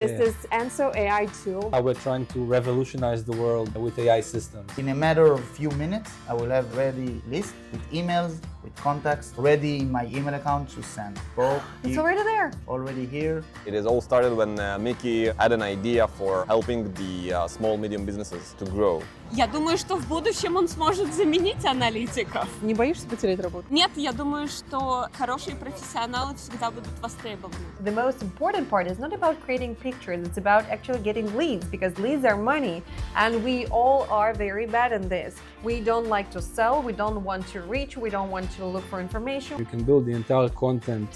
This is Enso AI tool. How we're trying to revolutionize the world with AI systems. In a matter of few minutes, I will have ready list with emails, with contacts ready in my email account to send. It's already there. Already here. It has all started when Mickey had an idea for helping the small, medium businesses to grow. Я думаю, что в будущем он сможет заменить аналитиков. Не боишься потерять работу? Нет, я думаю, что хорошие профессионалы всегда будут востребованы. The most important part is not about creating pictures, it's about actually getting leads, because leads are money and we all are very bad in this. We don't like to sell, we don't want to reach, we don't want to look for information. You can build the entire content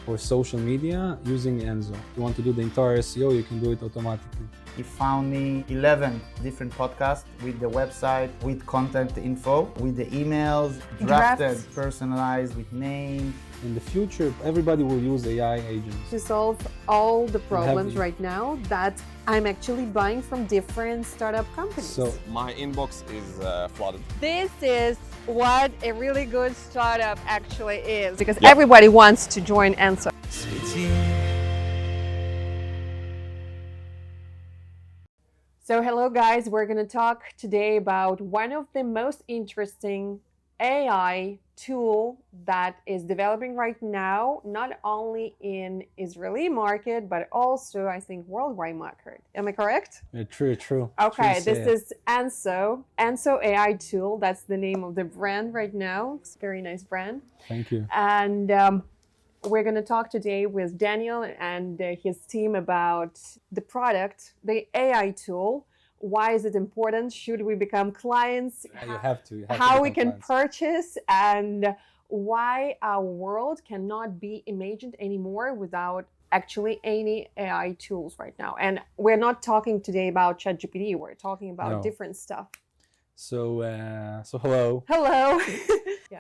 for social media using Enso. If you want to do the entire SEO, you can do it automatically. He found me 11 different podcasts with the website, with content info, with the emails, drafted, personalized, with names. In the future, everybody will use AI agents. To solve all the problems right now that I'm actually buying from different startup companies. So My inbox is flooded. this is what a really good startup actually is, because everybody wants to join Enso. So hello guys, we're going to talk today about one of the most interesting AI tool that is developing right now, not only in Israeli market, but also I think worldwide market. Am I correct? True. Okay, this is Enso AI tool. That's the name of the brand right now. It's a very nice brand. Thank you. And we're going to talk today with Daniel and his team about the product, the AI tool. Why is it important? Should we become clients? You have to How we become can clients. purchase, and why our world cannot be imagined anymore without actually any AI tools right now. And we're not talking today about ChatGPT. We're talking about different stuff. So hello. Hello.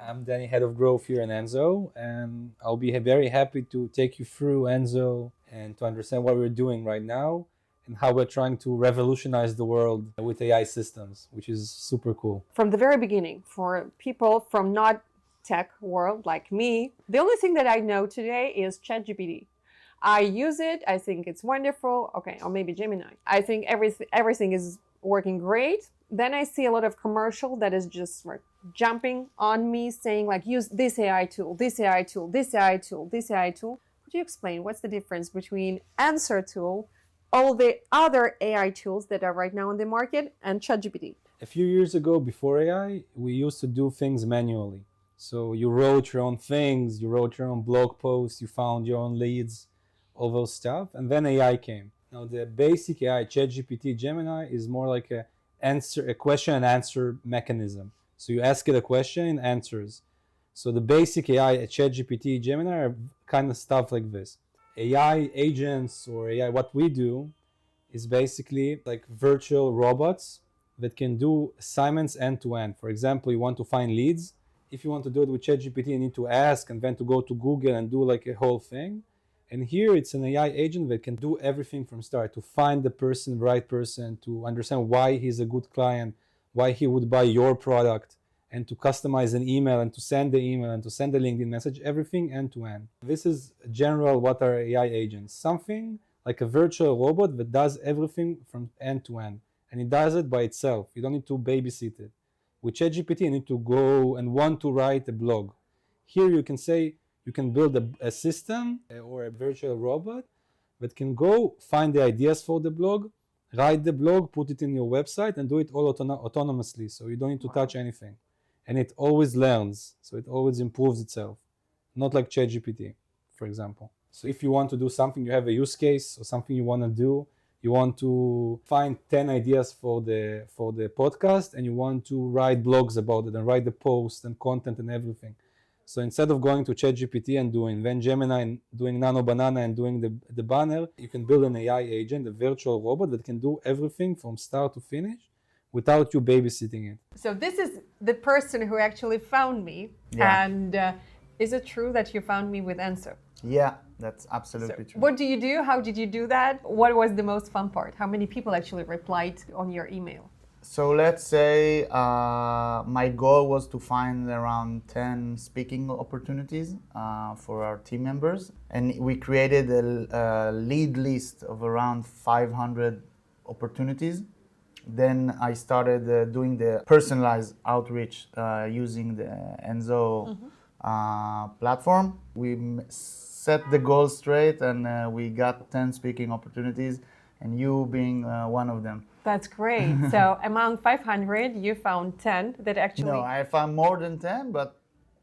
I'm Dani, head of growth here in Enso, and I'll be very happy to take you through Enso and to understand what we're doing right now and how we're trying to revolutionize the world with AI systems, which is super cool. From the very beginning, for people from not tech world like me, the only thing that I know today is ChatGPT. I use it. I think it's wonderful. Okay, or maybe Gemini. I think everything is working great. Then I see a lot of commercial that is just like jumping on me saying like, use this AI tool, this AI tool, this AI tool, this AI tool. Could you explain what's the difference between Answer tool, all the other AI tools that are right now on the market, and ChatGPT? A few years ago, before AI, we used to do things manually. So you wrote your own things, you wrote your own blog posts, you found your own leads, all those stuff, and then AI came. Now the basic AI, ChatGPT, Gemini, is more like a question and answer mechanism. So you ask it a question and answers. So the basic AI, ChatGPT, Gemini, are kind of stuff like this. AI agents or AI, what we do is basically like virtual robots that can do assignments end to end. For example, you want to find leads. If you want to do it with ChatGPT, you need to ask and then to go to Google and do like a whole thing. And here it's an AI agent that can do everything from start, to find the right person, to understand why he's a good client, why he would buy your product, and to customize an email and to send the email and to send a LinkedIn message, everything end to end. This is general what are AI agents, something like a virtual robot that does everything from end to end. And it does it by itself. You don't need to babysit it. With ChatGPT, you need to go and want to write a blog. Here you can say, you can build a system or a virtual robot that can go find the ideas for the blog, write the blog, put it in your website, and do it all autonomously. So you don't need to touch anything. And it always learns. So it always improves itself. Not like ChatGPT, for example. So if you want to do something, you have a use case or something you want to do, you want to find 10 ideas for the podcast, and you want to write blogs about it and write the post and content and everything. So instead of going to ChatGPT and doing then Gemini and doing Nano Banana and doing the banner, you can build an AI agent, a virtual robot that can do everything from start to finish without you babysitting it. So this is the person who actually found me. Yeah. And is it true that you found me with Enso? Yeah, that's absolutely true. What do you do? How did you do that? What was the most fun part? How many people actually replied on your email? So let's say my goal was to find around 10 speaking opportunities for our team members. And we created a lead list of around 500 opportunities. Then I started doing the personalized outreach using the Enso platform. We set the goal straight and we got 10 speaking opportunities, and you being one of them. That's great. So among 500, you found 10 that actually... No, I found more than 10, but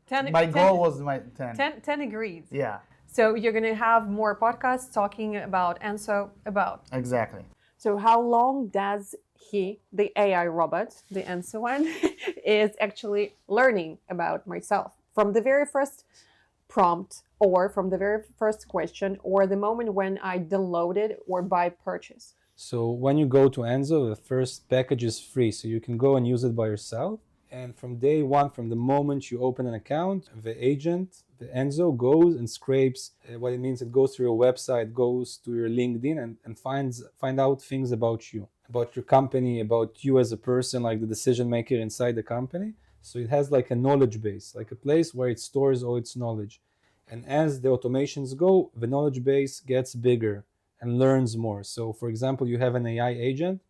10, my 10 goal was 10. 10 agreed. Yeah, So you're going to have more podcasts talking about Enso about. exactly. So how long does he, the AI robot, the Enso one, is actually learning about myself? From the very first prompt, or from the very first question, or the moment when I download it or buy purchase? So when you go to Enso, the first package is free, so you can go and use it by yourself. And from day one, from the moment you open an account, the agent, the Enso, goes and scrapes. What it means, it goes to your website, goes to your LinkedIn, and find out things about you, about your company, about you as a person, like the decision maker inside the company. So it has like a knowledge base, like a place where it stores all its knowledge. And as the automations go, the knowledge base gets bigger and learns more. So for example, you have an AI agent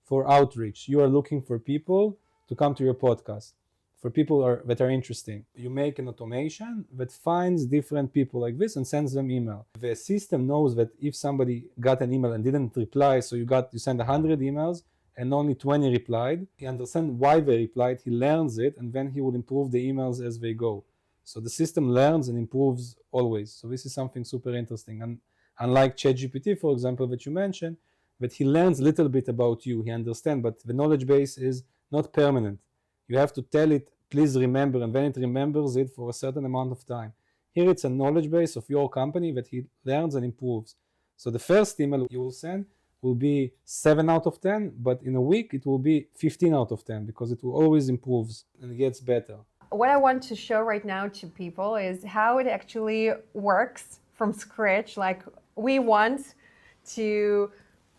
for outreach. You are looking for people to come to your podcast, for people that are interesting. You make an automation that finds different people like this and sends them email. The system knows that if somebody got an email and didn't reply, so you send 100 emails and only 20 replied, he understands why they replied, he learns it, and then he will improve the emails as they go. So the system learns and improves always. So this is something super interesting. And unlike ChatGPT, for example, that you mentioned, that he learns a little bit about you, he understands, but the knowledge base is not permanent. You have to tell it, please remember, and then it remembers it for a certain amount of time. Here it's a knowledge base of your company that he learns and improves. So the first email you will send will be 7 out of 10, but in a week it will be 15 out of 10 because it will always improves and it gets better. What I want to show right now to people is how it actually works from scratch. Like, we want to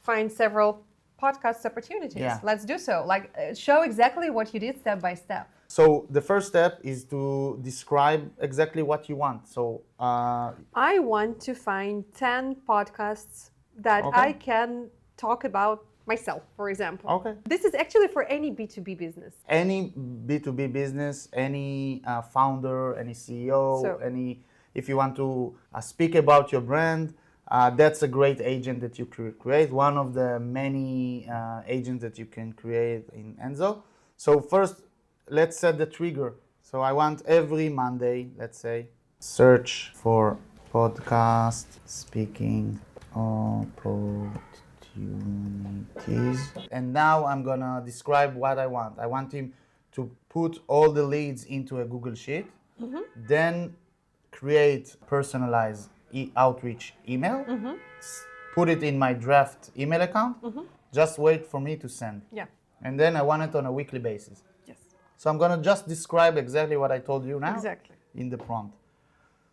find several podcast opportunities. Yeah. Let's do so. Like, show exactly what you did step by step. So the first step is to describe exactly what you want. So I want to find 10 podcasts that Okay. I can talk about myself, for example. Okay. This is actually for any B2B business. any B2B business, any founder, any CEO, So- if you want to speak about your brand, that's a great agent that you could create. One of the many agents that you can create in Enso. So first, let's set the trigger. So I want every Monday, let's say, search for podcast speaking opportunities. And now I'm gonna describe what I want. I want him to put all the leads into a Google Sheet, then create personalized outreach email, put it in my draft email account, just wait for me to send. Yeah. And then I want it on a weekly basis. Yes. So I'm gonna just describe exactly what I told you now Exactly. in the prompt.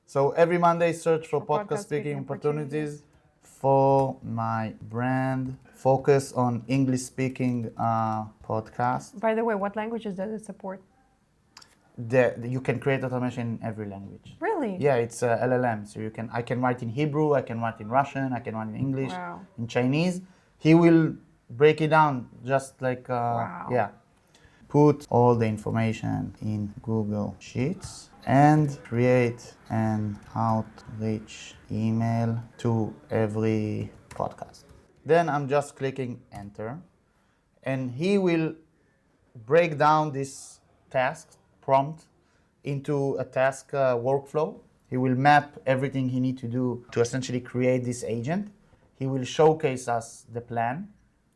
So every Monday, search for For podcast speaking opportunities for my brand. Focus on English speaking podcast. By the way, what languages does it support? You can create automation in every language. Really? Yeah, it's LLM. So I can write in Hebrew, I can write in Russian, I can write in English, Wow. in Chinese. He will break it down just like Wow. yeah. Put all the information in Google Sheets and create an outreach email to every podcast. Then I'm just clicking enter, and he will break down this task prompt into a task workflow. He will map everything he needs to do to essentially create this agent. He will showcase us the plan,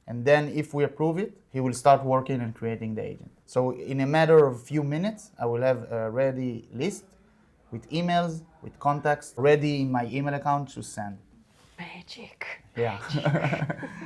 and then if we approve it, he will start working and creating the agent. So in a matter of a few minutes, I will have a ready list with emails, with contacts, ready in my email account to send. Magic. Yeah.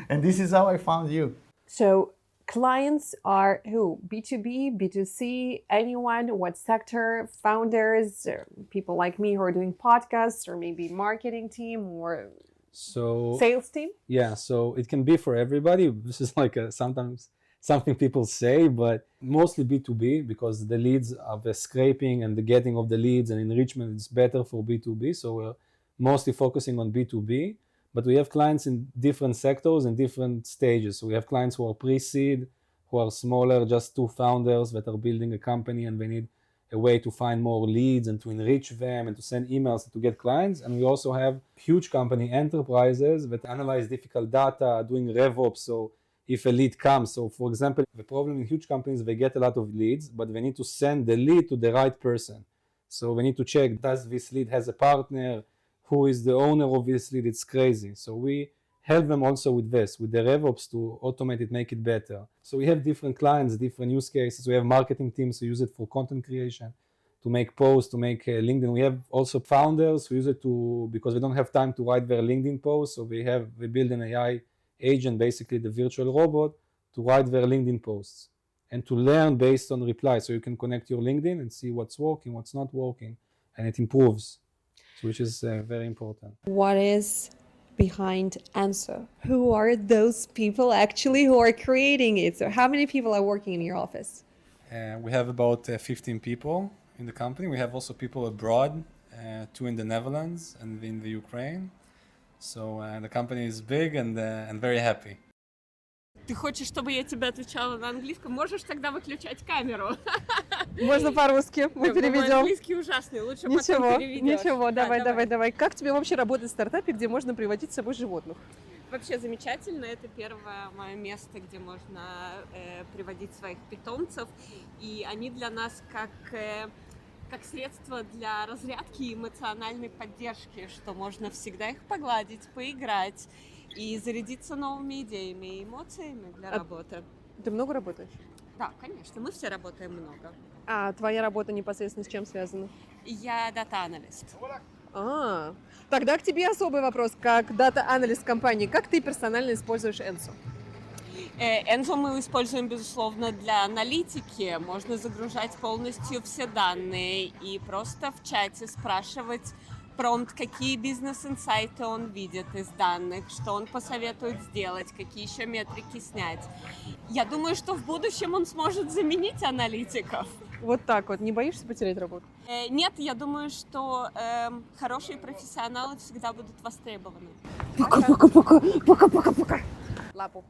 And this is how I found you. So clients are who? B2B, B2C, anyone, what sector, founders, or people like me who are doing podcasts, or maybe marketing team or So sales team? yeah, so it can be for everybody. This is like sometimes something people say, but mostly B2B because the leads of the scraping and the getting of the leads and enrichment is better for B2B. So we're mostly focusing on B2B, but we have clients in different sectors and different stages. So we have clients who are pre-seed, who are smaller, just 2 founders that are building a company and they need a way to find more leads and to enrich them and to send emails and to get clients. And we also have huge company enterprises that analyze difficult data, doing RevOps. So if a lead comes, so for example, the problem in huge companies, they get a lot of leads, but they need to send the lead to the right person. So we need to check, does this lead has a partner? Who is the owner of this lead? It's crazy. So we help them also with this, with the RevOps to automate it, make it better. So we have different clients, different use cases. We have marketing teams who use it for content creation, to make posts, to make LinkedIn. We have also founders who use it because they don't have time to write their LinkedIn posts. So we build an AI agent, basically the virtual robot, to write their LinkedIn posts and to learn based on replies. So you can connect your LinkedIn and see what's working, what's not working, and it improves, which is very important. What is behind Enso? Who are those people actually who are creating it? So how many people are working in your office? We have about 15 people in the company. We have also people abroad, 2 in the Netherlands and in the Ukraine. So the company is big and very happy. Ты хочешь, чтобы я тебе отвечала на английском? Можешь тогда выключать камеру. Можно по-русски, мы Мой переведем. английский ужасный, лучше потом переведешь. Ничего, Да, давай. Как тебе вообще работать в стартапе, где можно приводить с собой животных? Вообще замечательно. Это первое мое место, где можно приводить своих питомцев. И они для нас как средство для разрядки и эмоциональной поддержки, что можно всегда их погладить, поиграть и зарядиться новыми идеями и эмоциями для работы. Ты много работаешь? Да, конечно, мы все работаем много. А твоя работа непосредственно с чем связана? Я дата-аналист. Тогда к тебе особый вопрос, как дата-аналист компании. Как ты персонально используешь Enso? Enso мы используем, безусловно, для аналитики. Можно загружать полностью все данные и просто в чате спрашивать промт, какие бизнес-инсайты он видит из данных, что он посоветует сделать, какие еще метрики снять. Я думаю, что в будущем он сможет заменить аналитиков. Вот так вот. Не боишься потерять работу? Нет, я думаю, что хорошие профессионалы всегда будут востребованы. Пока. Лапу.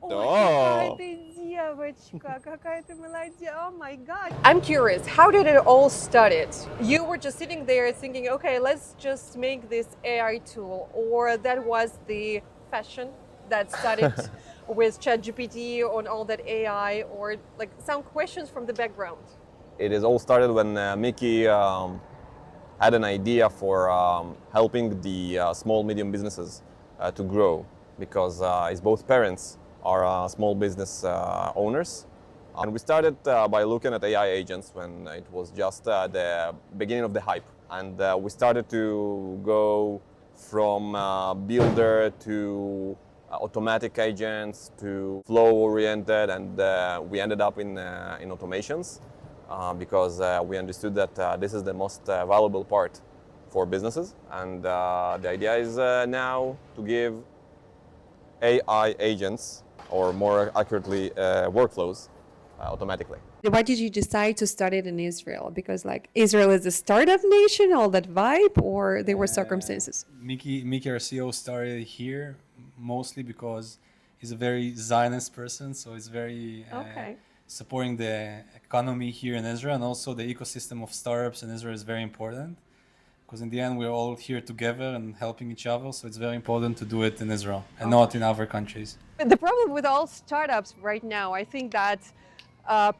Ой, какая Oh, ты девочка, какая ты молодец, oh my god. I'm curious, how did it all started? You were just sitting there thinking, okay, let's just make this AI tool, or that was the fashion that started with ChatGPT on all that AI, or like some questions from the background? it is all started when Mickey had an idea for helping the small, medium businesses to grow because his both parents are small business owners. And we started by looking at AI agents when it was just the beginning of the hype. And we started to go from builder to automatic agents to flow-oriented, and we ended up in automations because we understood that this is the most valuable part for businesses. And the idea is now to give AI agents, or more accurately, workflows automatically. Why did you decide to start it in Israel? Because like Israel is a startup nation, all that vibe, or there were circumstances? Mickey, our CEO, started here mostly because he's a very Zionist person, so he's very supporting the economy here in Israel, and also the ecosystem of startups in Israel is very important. Because in the end, we're all here together and helping each other, so it's very important to do it in Israel and not in other countries. The problem with all startups right now, I think that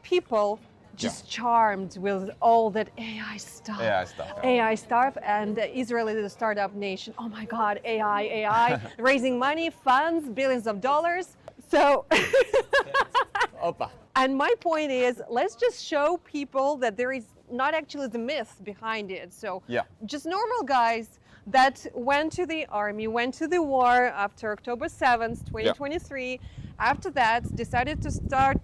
people just charmed with all that AI stuff. AI stuff, and Israel is a startup nation. Oh my God, AI, raising money, funds, billions of dollars. So, and my point is, let's just show people that there is not actually the myth behind it. So just normal guys that went to the army, went to the war after October 7th, 2023. After that, decided to start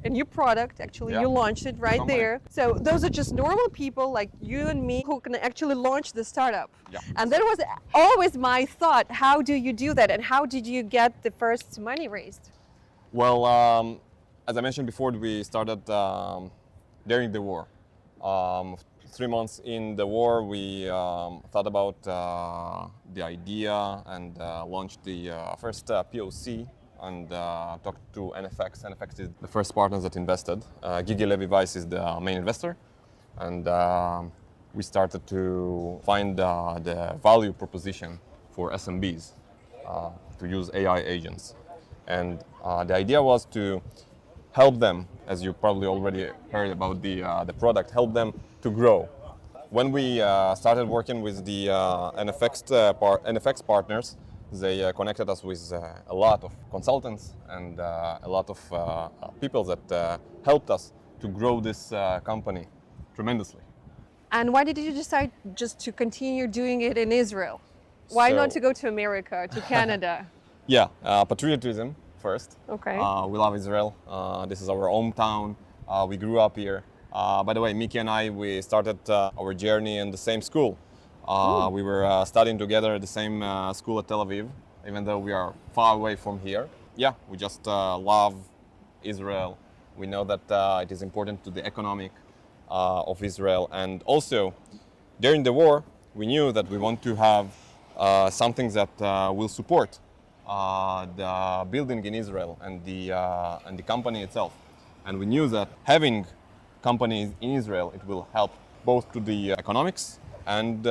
a new product. Actually, you launched it right there. So those are just normal people like you and me who can actually launch the startup. And that was always my thought. How do you do that? And how did you get the first money raised? Well, As I mentioned before, we started during the war. 3 months in the war, we thought about the idea and launched the first POC and talked to NFX. NFX is the first partner that invested. Gigi Levi-Weiss is the main investor. And we started to find the value proposition for SMBs to use AI agents. And the idea was to help them, as you probably already heard about the product, help them to grow. When we started working with the NFX partners, they connected us with a lot of consultants and a lot of people that helped us to grow this company tremendously. And why did you decide just to continue doing it in Israel? Why not to go to America, to Canada? Yeah, patriotism first. Okay. We love Israel. This is our hometown. We grew up here. By the way, Mickey and I, we started our journey in the same school. We were studying together at the same school at Tel Aviv, even though we are far away from here. Yeah, we just love Israel. We know that it is important to the economic of Israel. And also, during the war, we knew that we want to have something that will support the building in Israel and the company itself. And we knew that having companies in Israel, it will help both to the economics and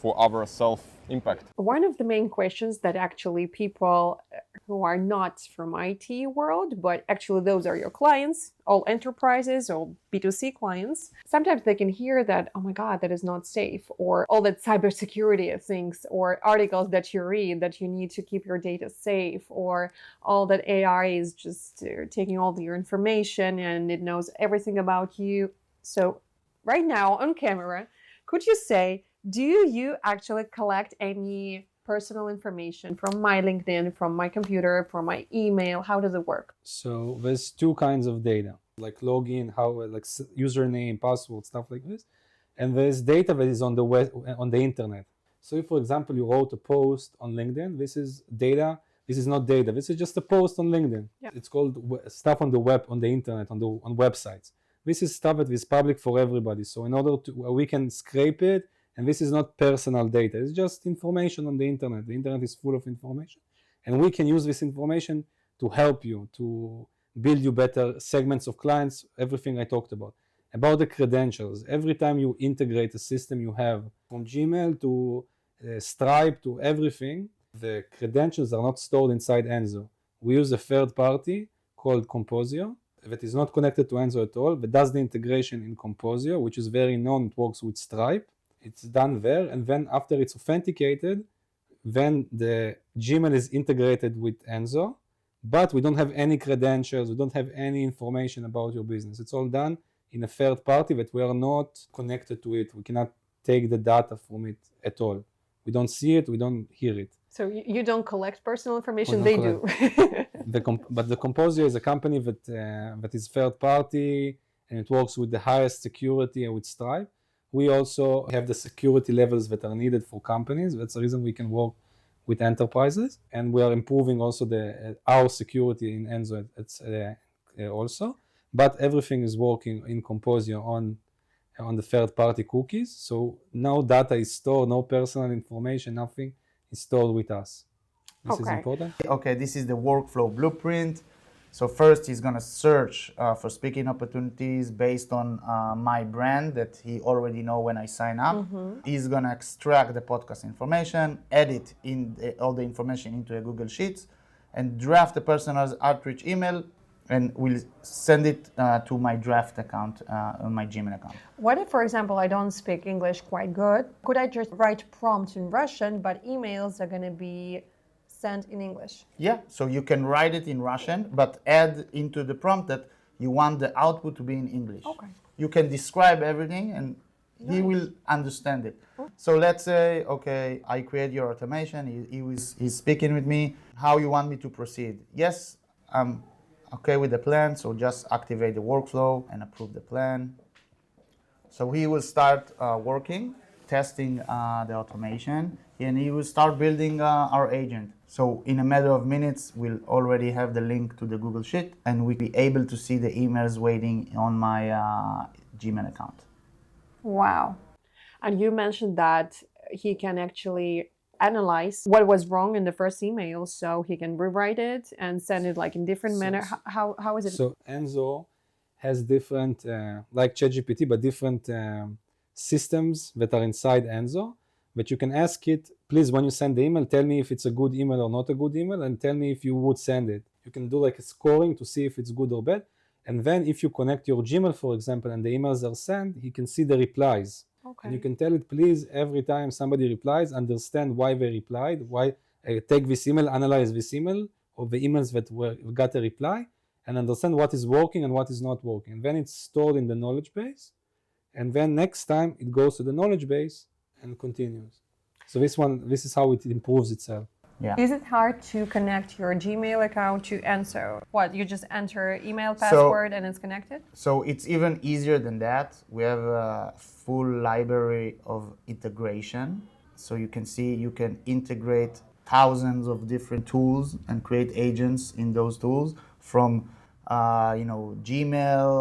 for our self-impact. One of the main questions that actually people who are not from IT world, but actually those are your clients, all enterprises or B2C clients, sometimes they can hear that, oh my God, that is not safe, or all that cybersecurity things, or articles that you read that you need to keep your data safe, or all that AI is just taking all your information and it knows everything about you. So right now on camera, could you say, do you actually collect any personal information from my LinkedIn, from my computer, from my email? How does it work? So there's two kinds of data, like login, like username, password, stuff like this. And there's data that is on the web, on the internet. So if, for example, you wrote a post on LinkedIn, this is data. This is not data. This is just a post on LinkedIn. Yeah. It's called stuff on the web, on the internet, on websites. This is stuff that is public for everybody. So in order to, we can scrape it, and this is not personal data. It's just information on the internet. The internet is full of information. And we can use this information to help you, to build you better segments of clients, everything I talked about. About the credentials, every time you integrate a system you have, from Gmail to Stripe to everything, the credentials are not stored inside Enso. We use a third party called Composio that is not connected to Enso at all, but does the integration in Composio, which is very known. It works with Stripe. It's done there, and then after it's authenticated, then the Gmail is integrated with Enso, but we don't have any credentials, we don't have any information about your business. It's all done in a third party that we are not connected to it. We cannot take the data from it at all. We don't see it, we don't hear it. So you don't collect personal information, they do. But the Composio is a company that is third party, and it works with the highest security and with Stripe. We also have the security levels that are needed for companies. That's the reason we can work with enterprises. And we are improving also our security in Enso also. But everything is working in Composio on the third-party cookies. So no data is stored, no personal information, nothing is stored with us. This is important. Okay, this is the workflow blueprint. So first he's going to search for speaking opportunities based on my brand that he already know when I sign up. Mm-hmm. He's going to extract the podcast information, edit all the information into a Google Sheets, and draft a personalized outreach email, and we'll send it to my draft account on my Gmail account. What if, for example, I don't speak English quite good? Could I just write prompt in Russian, but emails are going to be sent in English? Yeah, so you can write it in Russian, but add into the prompt that you want the output to be in English. Okay. You can describe everything and he will understand it. Oh. So let's say, okay, I create your automation, he's speaking with me, how you want me to proceed? Yes, I'm okay with the plan, so just activate the workflow and approve the plan. So he will start working, testing the automation, and he will start building our agent. So in a matter of minutes, we'll already have the link to the Google Sheet, and we'll be able to see the emails waiting on my Gmail account. Wow. And you mentioned that he can actually analyze what was wrong in the first email, so he can rewrite it and send it like in different manner. How is it? So Enso has different, like ChatGPT, but different systems that are inside Enso. But you can ask it, please, when you send the email, tell me if it's a good email or not a good email, and tell me if you would send it. You can do like a scoring to see if it's good or bad. And then if you connect your Gmail, for example, and the emails are sent, he can see the replies. Okay. And you can tell it, please, every time somebody replies, understand why they replied, why take this email, analyze this email, or the emails that got a reply, and understand what is working and what is not working. And then it's stored in the knowledge base. And then next time it goes to the knowledge base and continues. So this is how it improves itself. Yeah. Is it hard to connect your Gmail account to Enso? What, you just enter email password and it's connected? So it's even easier than that. We have a full library of integration. So you can see you can integrate thousands of different tools and create agents in those tools, from Gmail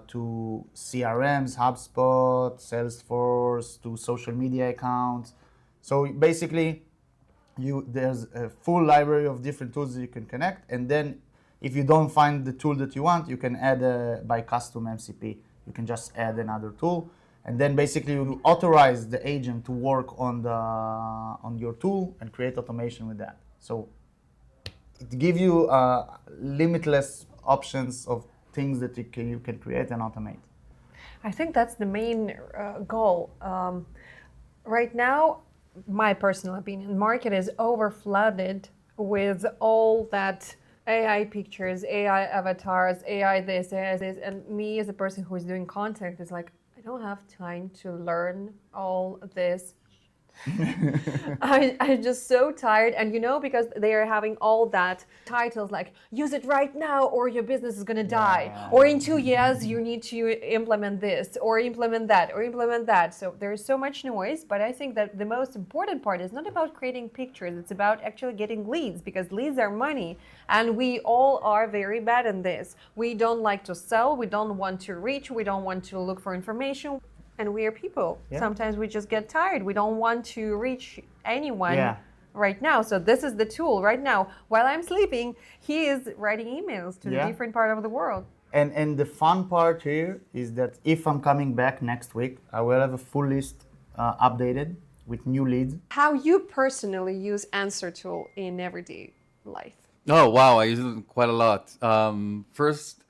to CRMs, HubSpot, Salesforce, to social media accounts. So basically, there's a full library of different tools that you can connect, and then if you don't find the tool that you want, you can add by custom MCP. You can just add another tool, and then basically you authorize the agent to work on your tool and create automation with that. So it gives you limitless options of things that you can create and automate. I think that's the main goal. Right now, my personal opinion, market is overflooded with all that AI pictures, AI avatars, AI this, and me as a person who is doing content is like, I don't have time to learn all this. I'm just so tired, and because they are having all that titles like use it right now or your business is gonna die, or in 2 years you need to implement this or implement that or implement that. So there is so much noise, but I think that the most important part is not about creating pictures, it's about actually getting leads, because leads are money, and we all are very bad in this. We don't like to sell, we don't want to reach, we don't want to look for information. And we are people. Yeah. Sometimes we just get tired. We don't want to reach anyone right now. So this is the tool right now. While I'm sleeping, he is writing emails to the different part of the world. And the fun part here is that if I'm coming back next week, I will have a full list updated with new leads. How you personally use Answer tool in everyday life? Oh, wow. I use it quite a lot. First,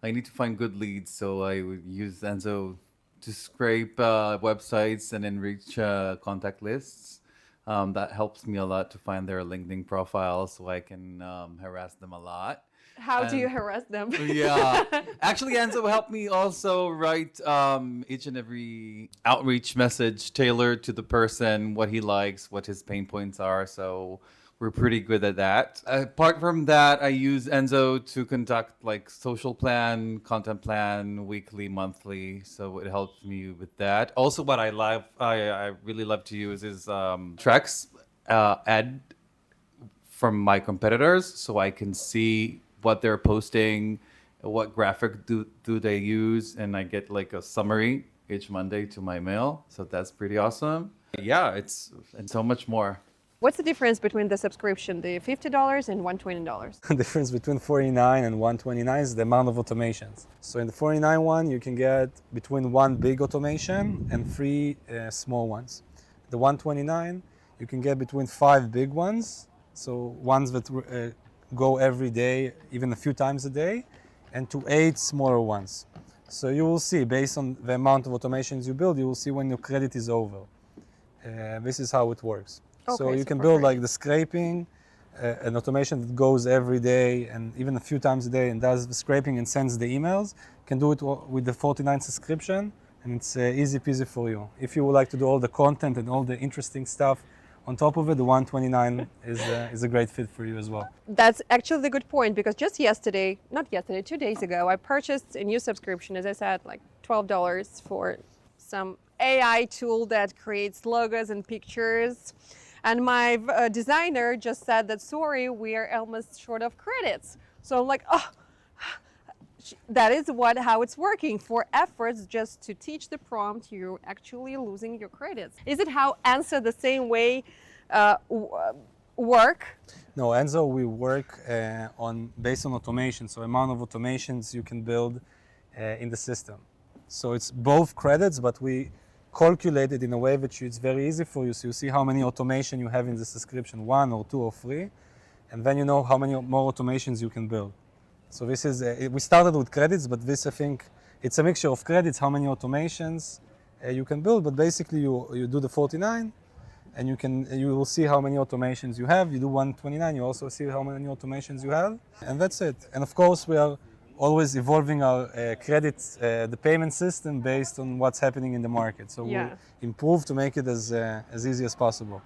I need to find good leads. So I would use Enso to scrape websites and enrich contact lists. That helps me a lot to find their LinkedIn profiles, so I can harass them a lot. How do you harass them? Yeah. Actually, Enso helped me also write each and every outreach message tailored to the person, what he likes, what his pain points are. So we're pretty good at that. Apart from that, I use Enso to conduct like social plan, content plan, weekly, monthly. So it helps me with that. Also, what I really love to use is tracks ad from my competitors, so I can see what they're posting, what graphic do they use, and I get like a summary each Monday to my mail. So that's pretty awesome. Yeah, and so much more. What's the difference between the subscription, the $50 and $120? The difference between 49 and 129 is the amount of automations. So in the 49 one, you can get between 1 big automation and 3 small ones. The 129, you can get between 5 big ones, so ones that go every day, even a few times a day, and to 8 smaller ones. So you will see, based on the amount of automations you build, you will see when your credit is over. This is how it works. So you can build like the scraping, an automation that goes every day and even a few times a day and does the scraping and sends the emails. You can do it with the 49 subscription, and it's easy peasy for you. If you would like to do all the content and all the interesting stuff on top of it, the 129 is a great fit for you as well. That's actually the good point, because just 2 days ago, I purchased a new subscription, as I said, like $12 for some AI tool that creates logos and pictures. And my designer just said that, sorry, we are almost short of credits. So I'm like, oh, that is how it's working. For efforts just to teach the prompt, you're actually losing your credits. Is it how Enso the same way work? No, Enso, we work based on automation. So amount of automations you can build in the system. So it's both credits, but we calculate it in a way that it's very easy for you. So you see how many automation you have in the subscription, 1 or 2 or 3, and then you know how many more automations you can build. So this is, we started with credits, but this, I think, it's a mixture of credits, how many automations you can build, but basically you do the 49, and you will see how many automations you have. You do 129, you also see how many automations you have, and that's it. And of course, we are always evolving our credits, the payment system based on what's happening in the market. So we'll improve to make it as easy as possible.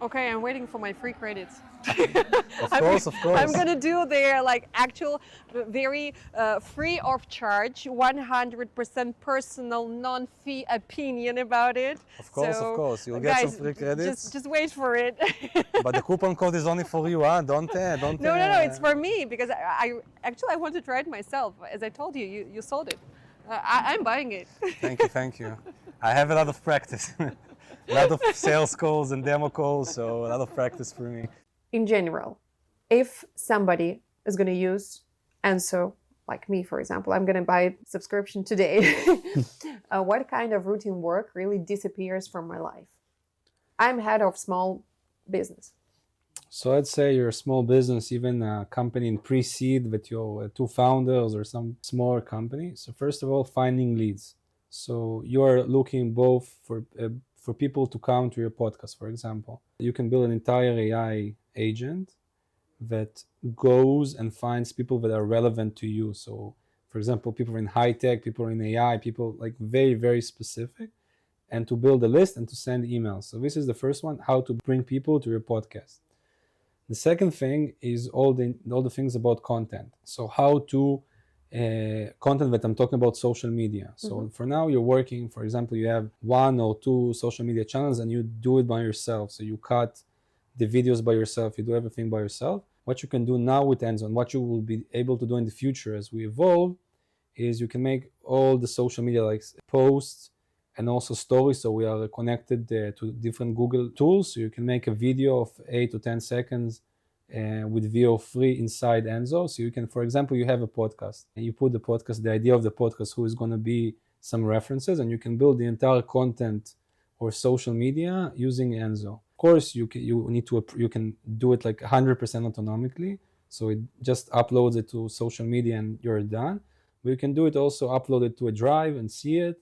Okay, I'm waiting for my free credits. Of course. I'm gonna do their actual, very free of charge, 100% personal, non-fee opinion about it. Of course. You'll get some free credits. Just wait for it. But the coupon code is only for you, huh? Don't. No, it's for me because I want to try it myself. As I told you, you sold it. I'm buying it. Thank you. I have a lot of practice. A lot of sales calls and demo calls, so a lot of practice for me. In general, if somebody is going to use Enso, like me, for example, I'm going to buy a subscription today. What kind of routine work really disappears from my life? I'm head of small business. So I'd say you're a small business, even a company in pre-seed with your 2 founders or some smaller company. So first of all, finding leads. So you're looking both for people to come to your podcast, for example. You can build an entire AI agent that goes and finds people that are relevant to you. So, for example, people in high tech, people in AI, people like very, very specific, and to build a list and to send emails. So this is the first one, how to bring people to your podcast. The second thing is all the things about content. So how to content that I'm talking about social media. So for now you're working, for example, you have 1 or 2 social media channels and you do it by yourself. So you cut the videos by yourself, you do everything by yourself. What you can do now with Enso and what you will be able to do in the future as we evolve is you can make all the social media like posts and also stories. So we are connected to different Google tools. So you can make a video of 8 to 10 seconds with VO3 inside Enso. So you can, for example, you have a podcast and you put the idea of the podcast, who is going to be some references, and you can build the entire content or social media using Enso. Of course, you can do it like 100% autonomically. So it just uploads it to social media and you're done. But you can do it also, upload it to a drive and see it,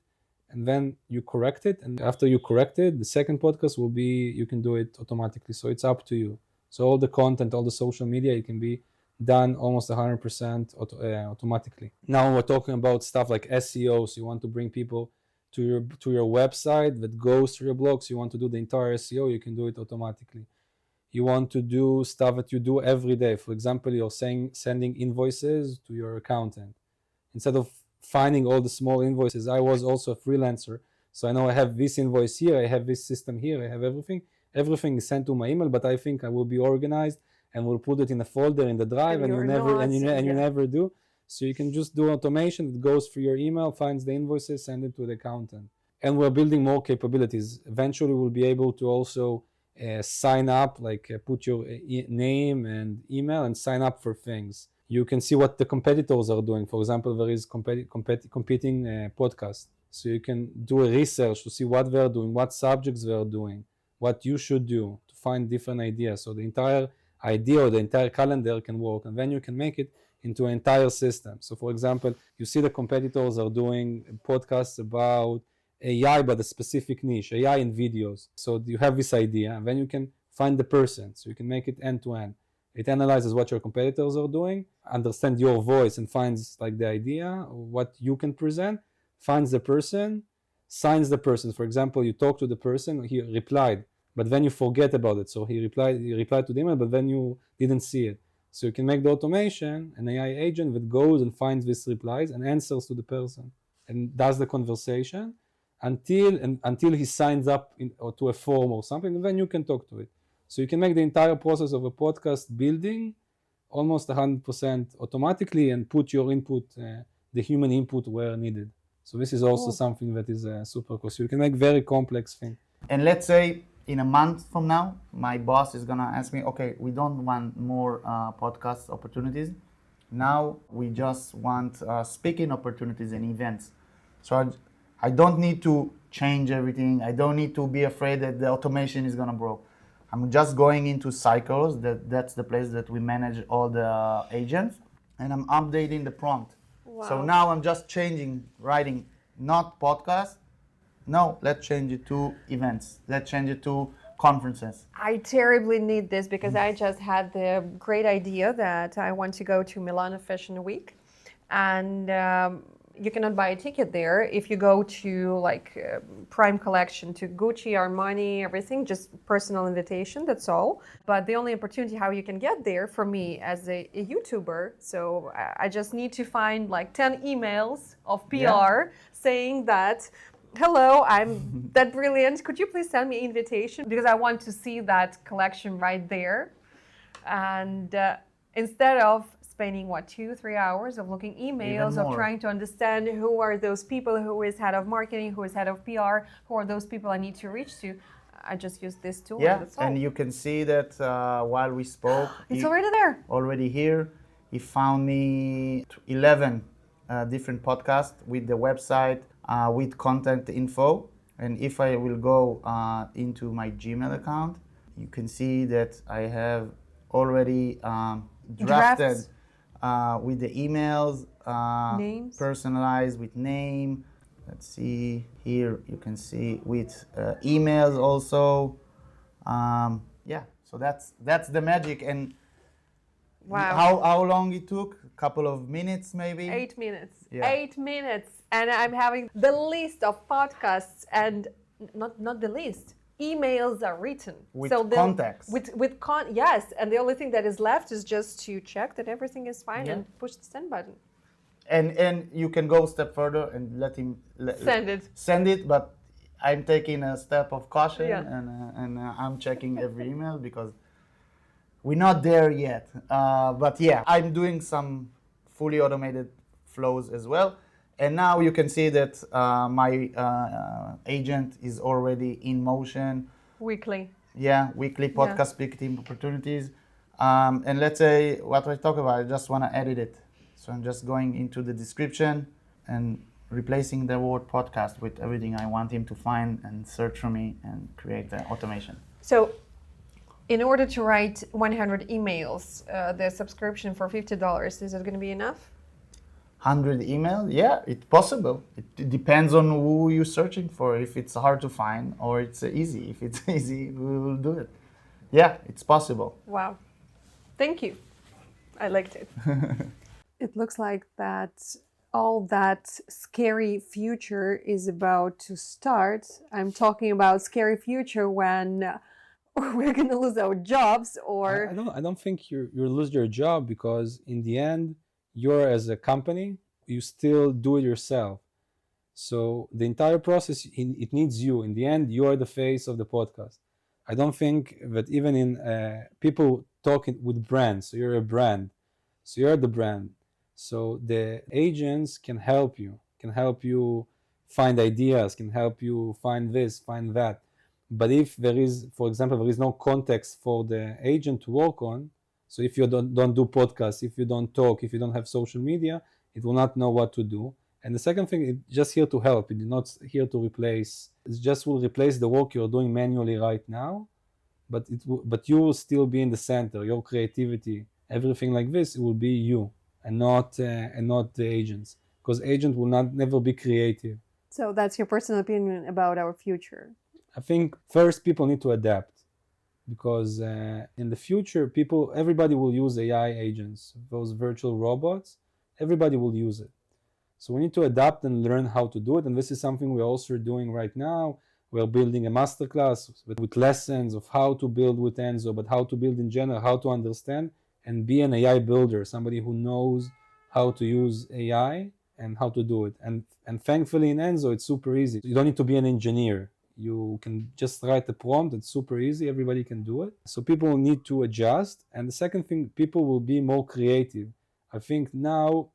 and then you correct it. And after you correct it, the second podcast will be, you can do it automatically. So it's up to you. So all the content, all the social media, it can be done almost 100% automatically. Now we're talking about stuff like SEO. So you want to bring people to your website that goes to your blog. So you want to do the entire SEO, you can do it automatically. You want to do stuff that you do every day. For example, you're sending invoices to your accountant. Instead of finding all the small invoices, I was also a freelancer. So I know I have this invoice here, I have this system here, I have everything. Everything is sent to my email, but I think I will be organized and will put it in a folder in the drive, and you never do. So you can just do automation that goes through your email, finds the invoices, send it to the accountant. And we're building more capabilities. Eventually, we'll be able to also sign up, put your name and email and sign up for things. You can see what the competitors are doing. For example, there is competing podcasts. So you can do a research to see what they're doing, what subjects they're doing, what you should do to find different ideas. So the entire idea or the entire calendar can work, and then you can make it into an entire system. So for example, you see the competitors are doing podcasts about AI, but a specific niche, AI in videos. So you have this idea, and then you can find the person. So you can make it end to end. It analyzes what your competitors are doing, understands your voice and finds like the idea, what you can present, finds the person, signs the person. For example, you talk to the person, he replied, but then you forget about it. So he replied to the email, but then you didn't see it. So you can make the automation, an AI agent that goes and finds these replies and answers to the person and does the conversation. until he signs up or to a form or something, and then you can talk to it. So you can make the entire process of a podcast building almost 100% automatically and put your input, the human input where needed. So this is also something that is super cool. So you can make very complex things. And let's say in a month from now, my boss is gonna ask me, okay, we don't want more podcast opportunities. Now we just want speaking opportunities and events. So I don't need to change everything. I don't need to be afraid that the automation is gonna break. I'm just going into cycles. That's the place that we manage all the agents, and I'm updating the prompt. Wow. So now I'm just writing not podcast. No, let's change it to events. Let's change it to conferences. I terribly need this because I just had the great idea that I want to go to Milan Fashion Week, and you cannot buy a ticket there. If you go to like Prime Collection, to Gucci, Armani, everything, just personal invitation, that's all. But the only opportunity how you can get there for me as a YouTuber, so I just need to find like 10 emails of PR saying that, hello, I'm that brilliant. Could you please send me an invitation? Because I want to see that collection right there. And instead of spending 2-3 hours of looking emails, of trying to understand who are those people, who is head of marketing, who is head of PR, who are those people I need to reach to, I just use this tool. Yeah, and you can see that while we spoke, it's already there. Already here. He found me 11 different podcasts with the website, with content info. And if I will go into my Gmail account, you can see that I have already drafted with the emails, Names. personalized with name. Let's see here, you can see with emails also. So that's the magic. And Wow. how long it took? A couple of minutes maybe? 8 minutes. Yeah. 8 minutes. And I'm having the list of podcasts, and not the list. Emails are written. With so contacts. Yes, and the only thing that is left is just to check that everything is fine and push the send button. And you can go a step further and let him Send it. but I'm taking a step of caution, Yeah. and I'm checking every email because we're not there yet. But yeah, I'm doing some fully automated flows as well. And now you can see that my agent is already in motion. Weekly. Yeah, weekly podcast speaking opportunities. And let's say what I talk about, I just want to edit it. So I'm just going into the description and replacing the word podcast with everything I want him to find and search for me and create the automation. So in order to write 100 emails, the subscription for $50, is it going to be enough? 100 email, yeah, it's possible. It depends on who you're searching for, if it's hard to find or it's easy. If it's easy, we will do it. Yeah, it's possible. Wow. Thank you. I liked it. It looks like that all that scary future is about to start. I'm talking about scary future when we're going to lose our jobs, or... I don't think you'll lose your job, because in the end, you're, as a company, you still do it yourself. So the entire process, it needs you. In the end, you are the face of the podcast. I don't think that even in people talking with brands, so you're a brand, so you're the brand. So the agents can help you find ideas, can help you find this, find that. But if there is, for example, there is no context for the agent to work on, so if you don't do podcasts, if you don't talk, if you don't have social media, it will not know what to do. And the second thing, it's just here to help. It's not here to replace. It just will replace the work you're doing manually right now, but you will still be in the center. Your creativity, everything like this, it will be you, and not the agents, because agent will never be creative. So that's your personal opinion about our future. I think first people need to adapt. Because in the future, everybody will use AI agents, those virtual robots. Everybody will use it. So we need to adapt and learn how to do it. And this is something we're also doing right now. We're building a masterclass with lessons of how to build with Enso, but how to build in general, how to understand and be an AI builder, somebody who knows how to use AI and how to do it. And thankfully in Enso, it's super easy. You don't need to be an engineer. You can just write the prompt. It's super easy. Everybody can do it. So people need to adjust. And the second thing, people will be more creative. I think now,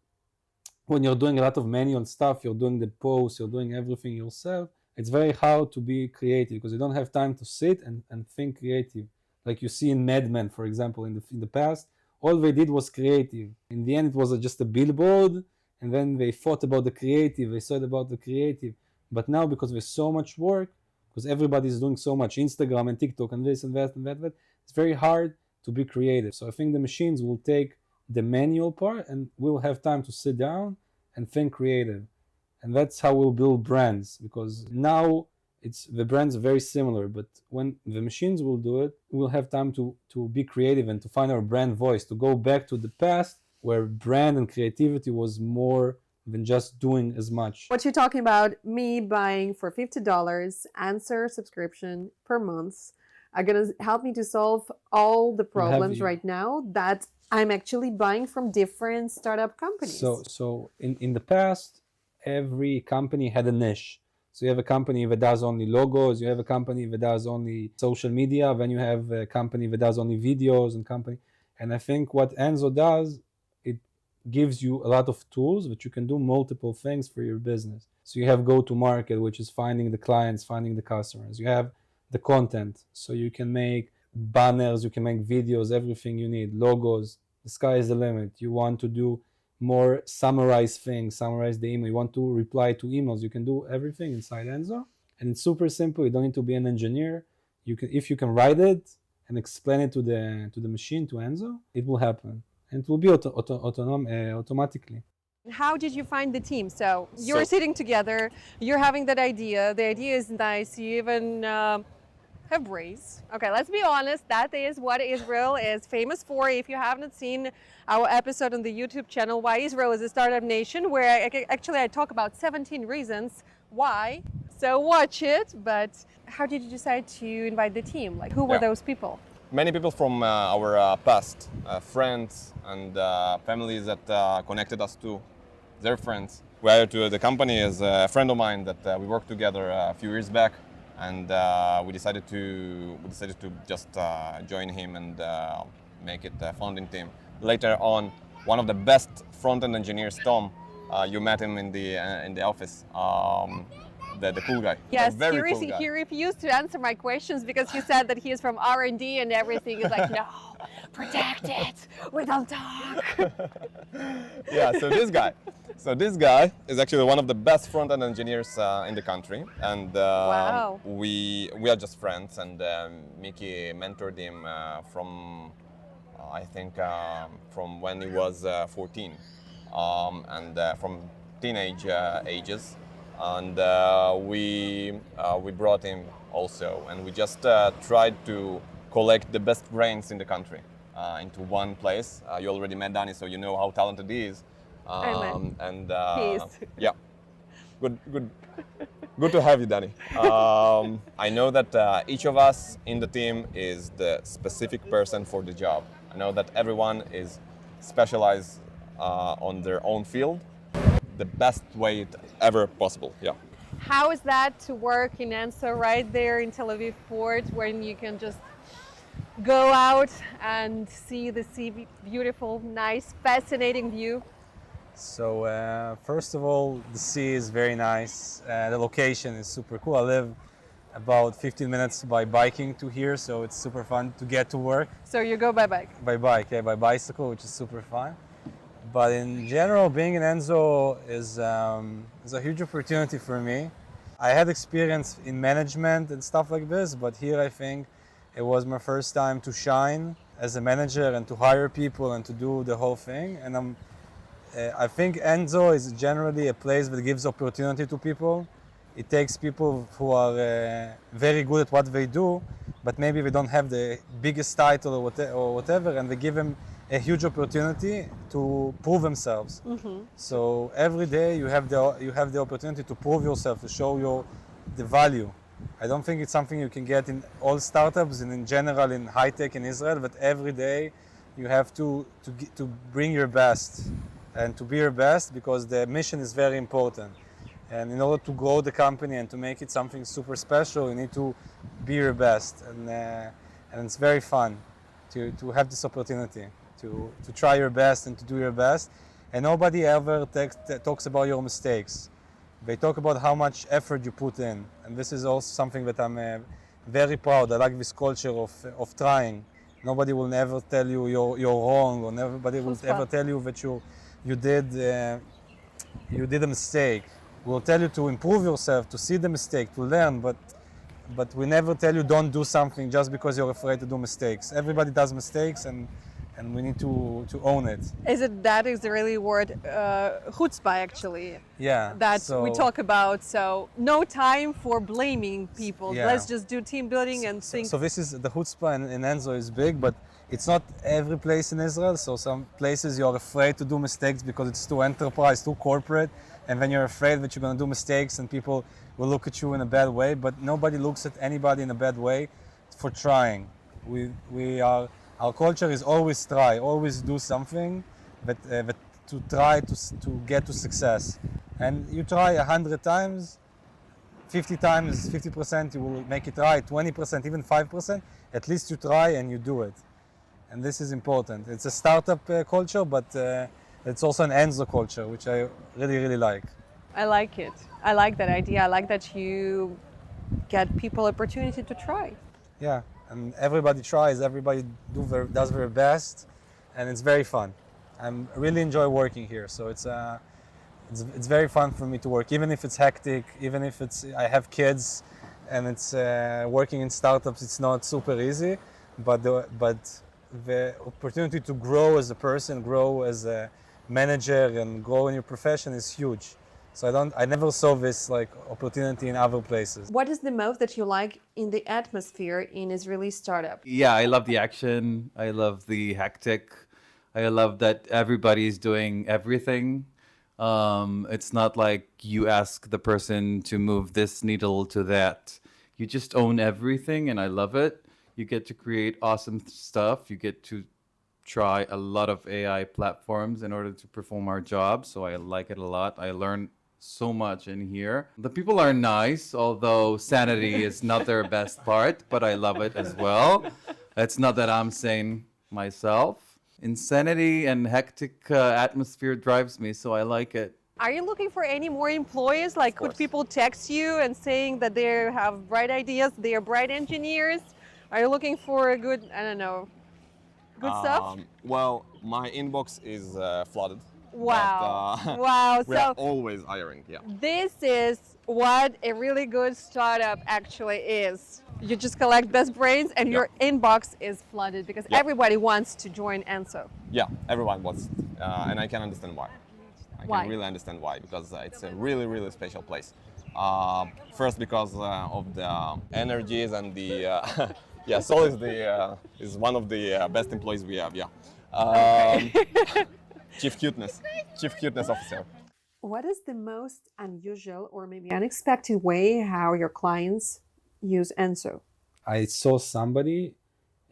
when you're doing a lot of manual stuff, you're doing the posts, you're doing everything yourself, it's very hard to be creative because you don't have time to sit and think creative. Like you see in Mad Men, for example, in the past, all they did was creative. In the end, it was just a billboard, and then they thought about the creative, they thought about the creative. But now, because there's so much work, because everybody's doing so much Instagram and TikTok and this and that and that, it's very hard to be creative. So I think the machines will take the manual part and we'll have time to sit down and think creative. And that's how we'll build brands, because now the brands are very similar, but when the machines will do it, we'll have time to be creative and to find our brand voice, to go back to the past where brand and creativity was more than just doing as much. What you're talking about, me buying for $50 Answer subscription per month, are going to help me to solve all the problems right now that I'm actually buying from different startup companies. So in the past, every company had a niche. So you have a company that does only logos, you have a company that does only social media, then you have a company that does only videos and I think what Enso does, it gives you a lot of tools that you can do multiple things for your business. So you have go-to-market, which is finding the clients, finding the customers. You have the content, so you can make banners, you can make videos, everything you need, logos. The sky is the limit. You want to do more summarize things, summarize the email. You want to reply to emails. You can do everything inside Enso, and it's super simple. You don't need to be an engineer. If you can write it and explain it to the machine, to Enso, it will happen, and it will be automatically. How did you find the team? So you're sitting together, you're having that idea. The idea is nice. You even have raised. Okay, let's be honest. That is what Israel is famous for. If you haven't seen our episode on the YouTube channel, Why Israel is a Startup Nation, where I talk about 17 reasons why. So watch it. But how did you decide to invite the team? Like, who were those people? Many people from our past, friends and families that connected us to their friends. We hired to the company as a friend of mine that we worked together a few years back. And we decided to just join him and make it a founding team. Later on, one of the best front-end engineers, Tom, you met him in the office. The cool guy. Yes, cool guy. He refused to answer my questions because he said that he is from R&D and everything. Is like, no, protect it. We don't talk. Yeah. So this guy is actually one of the best front-end engineers in the country, and wow. we are just friends. And Mickey mentored him from I think from when he was 14, and from teenage ages. And we brought him also, and we just tried to collect the best brains in the country into one place. You already met Dani, so you know how talented he is. And yeah, good to have you, Dani. I know that each of us in the team is the specific person for the job. I know that everyone is specialized on their own field, the best way ever possible. Yeah. How is that to work in Enso right there in Tel Aviv port, when you can just go out and see the sea, beautiful, nice, fascinating view? So first of all, the sea is very nice. The location is super cool. I live about 15 minutes by biking to here, so it's super fun to get to work. So you go by bike? By bike, yeah, by bicycle, which is super fun. But in general, being in Enso is a huge opportunity for me. I had experience in management and stuff like this, but here I think it was my first time to shine as a manager and to hire people and to do the whole thing. And I think Enso is generally a place that gives opportunity to people. It takes people who are very good at what they do, but maybe they don't have the biggest title or whatever, and they give them a huge opportunity to prove themselves. Mm-hmm. So every day you have the opportunity to prove yourself, to show the value. I don't think it's something you can get in all startups and in general in high tech in Israel, but every day you have to bring your best. and to be your best, because the mission is very important. And in order to grow the company and to make it something super special, you need to be your best. And it's very fun to have this opportunity to try your best and to do your best. And nobody ever talks about your mistakes. They talk about how much effort you put in. And this is also something that I'm very proud. I like this culture of trying. Nobody will never tell you you're wrong, or nobody will ever tell you that you did a mistake. We'll tell you to improve yourself, to see the mistake, to learn, but we never tell you don't do something just because you're afraid to do mistakes. Everybody does mistakes, and we need to own it. That is the really word, chutzpah, actually. Yeah. That we talk about. So no time for blaming people. Yeah. Let's just do team building and think. So this is the chutzpah in Enso is big, but it's not every place in Israel. So some places you're afraid to do mistakes because it's too enterprise, too corporate, and then you're afraid that you're going to do mistakes and people will look at you in a bad way. But nobody looks at anybody in a bad way for trying. Our culture is always try, always do something that to try to get to success. And you try 100 times, 50 times, 50% you will make it right, 20%, even 5%, at least you try and you do it. And this is important. It's a startup culture, but it's also an Enso culture, which I really, really like. I like it. I like that idea. I like that you get people opportunity to try. Yeah, and everybody tries, everybody does their best, and it's very fun. I really enjoy working here, so it's very fun for me to work, even if it's hectic, even if I have kids, and it's working in startups. It's not super easy, but the opportunity to grow as a person, grow as a manager, and grow in your profession is huge. So I never saw this opportunity in other places. What is the most that you like in the atmosphere in Israeli startup? Yeah, I love the action. I love the hectic. I love that everybody's doing everything. It's not like you ask the person to move this needle to that. You just own everything, and I love it. You get to create awesome stuff. You get to try a lot of AI platforms in order to perform our job. So I like it a lot. I learn so much in here. The people are nice, although sanity is not their best part, but I love it as well. It's not that I'm sane myself. Insanity and hectic atmosphere drives me, so I like it. Are you looking for any more employees? Like, could people text you and saying that they have bright ideas, they are bright engineers? Are you looking for a good, I don't know, good stuff? Well, my inbox is flooded. Wow. But, wow. We are So always hiring, yeah. this is what a really good startup actually is. You just collect best brains and your inbox is flooded because everybody wants to join Enso. Yeah, everyone wants, and I can understand why. I Why? can really understand why, because it's a really, really special place. First, because of the energies and the yeah, Sol is one of the best employees we have. Yeah, chief cuteness officer. What is the most unusual or maybe unexpected way how your clients use Enso? I saw somebody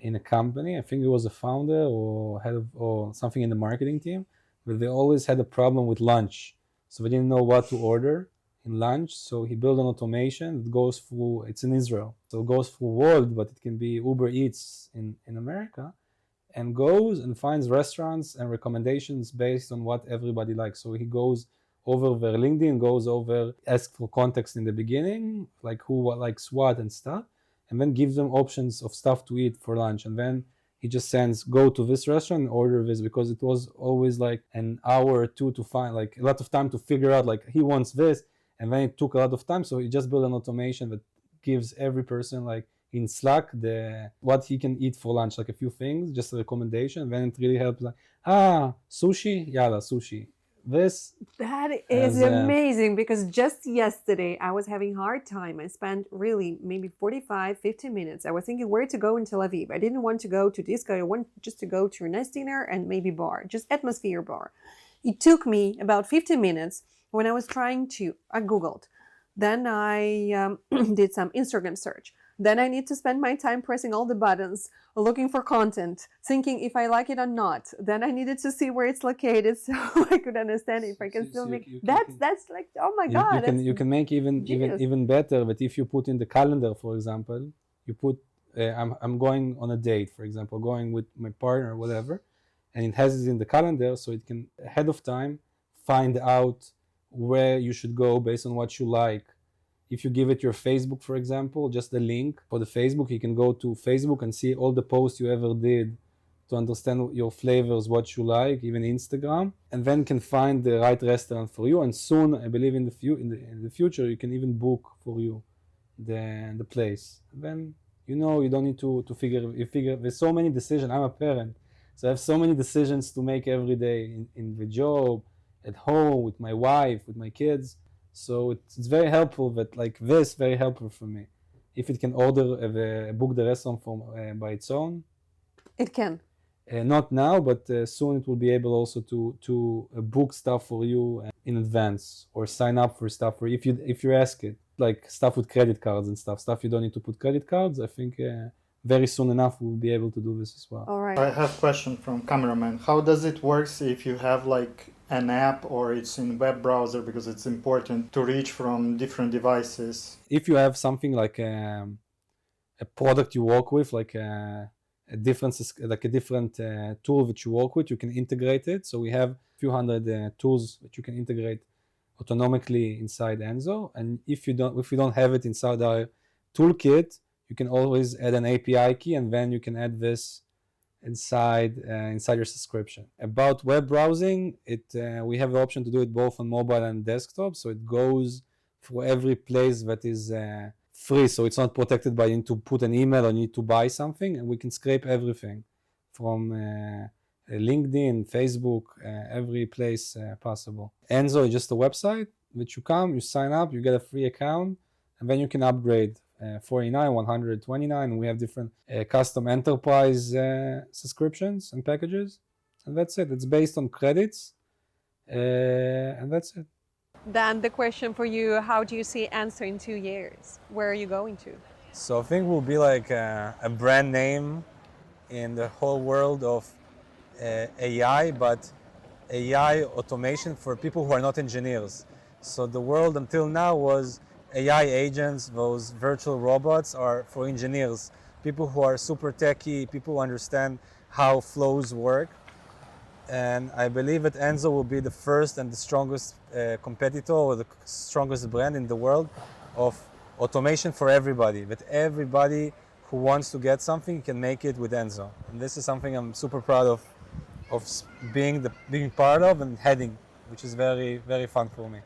in a company, I think it was a founder or head of or something in the marketing team, but they always had a problem with lunch. So they didn't know what to order in lunch. So he built an automation that goes through, it's in Israel. So it goes through world, but it can be Uber Eats in America, and goes and finds restaurants and recommendations based on what everybody likes. So he goes over their LinkedIn, goes over, asks for context in the beginning, like who likes what and stuff, and then gives them options of stuff to eat for lunch. And then he just sends, go to this restaurant and order this, because it was always like an hour or two to find, like a lot of time to figure out, like he wants this, and then it took a lot of time. So he just built an automation that gives every person, like in Slack, what he can eat for lunch, like a few things, just a recommendation. Then it really helps, like, sushi, yalla, sushi. That is amazing, because just yesterday I was having a hard time. I spent really maybe 45, 50 minutes. I was thinking where to go in Tel Aviv. I didn't want to go to disco. I wanted just to go to a nice dinner and maybe bar, just atmosphere bar. It took me about 50 minutes when I was trying to, I Googled. Then I did some Instagram search. Then I need to spend my time pressing all the buttons, looking for content, thinking if I like it or not. Then I needed to see where it's located so I could understand if I can still make. That's like, oh my God. You can make even better. But if you put in the calendar, for example, you put I'm going on a date, for example, going with my partner or whatever, and it has it in the calendar, so it can ahead of time find out where you should go based on what you like. If you give it your Facebook, for example, just the link for the Facebook, you can go to Facebook and see all the posts you ever did to understand your flavors, what you like, even Instagram, and then can find the right restaurant for you. And soon, I believe in the future, you can even book for you the place. And then you don't need to figure. There's so many decisions. I'm a parent, so I have so many decisions to make every day in the job, at home, with my wife, with my kids. So it's very helpful very helpful for me. If it can book the restaurant by its own. It can. Not now, but soon it will be able also to book stuff for you in advance or sign up for stuff for if you ask it, like stuff with credit cards and stuff you don't need to put credit cards. I think very soon enough we'll be able to do this as well. All right. I have a question from cameraman. How does it work if you have like an app or it's in web browser, because it's important to reach from different devices? If you have something like a product you work with, like a different tool that you work with, you can integrate it. So we have a few hundred tools that you can integrate autonomically inside Enso. And if you don't have it inside our toolkit, you can always add an API key, and then you can add this inside your subscription. About web browsing, we have the option to do it both on mobile and desktop, so it goes for every place that is free, so it's not protected by you need to put an email or need to buy something, and we can scrape everything from LinkedIn, Facebook, every place possible. Enso is just a website that you sign up, you get a free account, and then you can upgrade. 49, 129, and we have different custom enterprise subscriptions and packages, and that's it. It's based on credits, and that's it. Dan, the question for you, how do you see Enso in 2 years? Where are you going to? So I think we'll be like a brand name in the whole world of AI, but AI automation for people who are not engineers. So the world until now was AI agents, those virtual robots, are for engineers, people who are super techy, people who understand how flows work. And I believe that Enso will be the first and the strongest competitor or the strongest brand in the world of automation for everybody. That everybody who wants to get something can make it with Enso. And this is something I'm super proud of being part of and heading, which is very, very fun for me.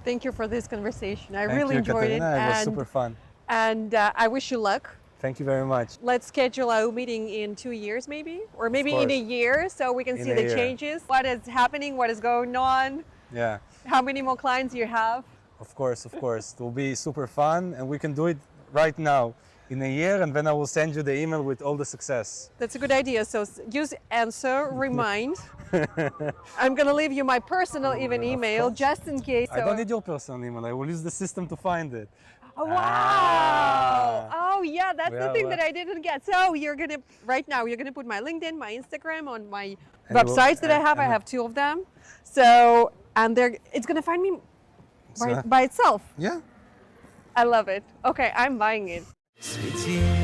Thank you for this conversation. I Thank really you, enjoyed Katerina. it. It was super fun. And I wish you luck. Thank you very much. Let's schedule a meeting in 2 years maybe, or maybe in a year, so we can see the changes. What is happening, what is going on. Yeah. How many more clients you have. Of course. It will be super fun, and we can do it right now in a year, and then I will send you the email with all the success. That's a good idea. So use Enso, remind. I'm going to leave you my personal email just in case. I don't need your personal email. I will use the system to find it. Oh, wow. Oh, yeah, that's the thing that I didn't get. So you're going to, right now, you're going to put my LinkedIn, my Instagram on my websites that I have. I have 2 of them. So, and it's going to find me by itself. Yeah. I love it. Okay, I'm buying it. SVETI.